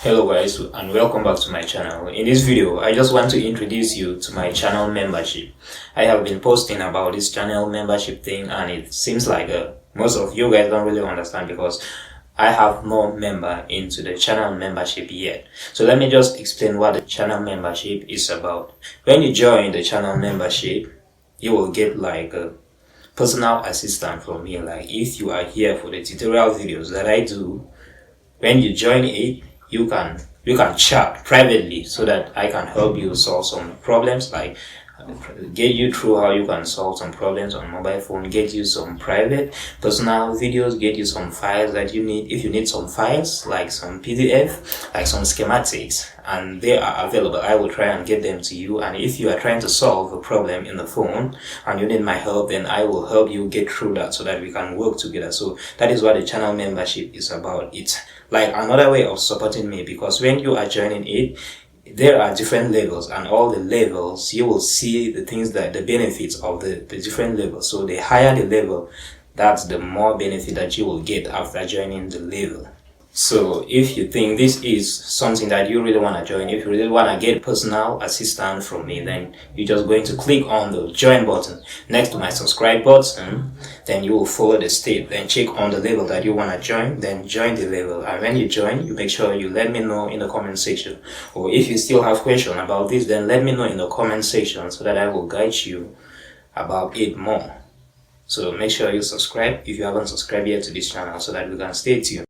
Hello guys, and welcome back to my channel. In this video, I just want to introduce you to my channel membership. I have been posting about this channel membership thing, and it seems like most of you guys don't really understand because I have no member into the channel membership yet. So let me just explain what the channel membership is about. When you join the channel membership, you will get like a personal assistant from me. Like if you are here for the tutorial videos that I do, when you join it, you can chat privately so that I can help you solve some problems, like get you through how you can solve some problems on mobile phone, get you some private personal videos, get you some files that you need. If you need some files like some PDF, like some schematics, and they are available, I will try and get them to you. And if you are trying to solve a problem in the phone and you need my help, then I will help you get through that so that we can work together. So that is what the channel membership is about. It's like another way of supporting me, because when you are joining it, there are different levels, and all the levels you will see the things, that the benefits of the different levels. So the higher the level, that's the more benefit that you will get after joining the level. So if you think this is something that you really want to join, if you really want to get personal assistant from me, then you're just going to click on the join button next to my subscribe button. Then you will follow the step, then check on the level that you want to join, then join the level. And when you join, you make sure you let me know in the comment section. Or if you still have questions about this, then let me know in the comment section so that I will guide you about it more. So make sure you subscribe if you haven't subscribed yet to this channel so that we can stay tuned.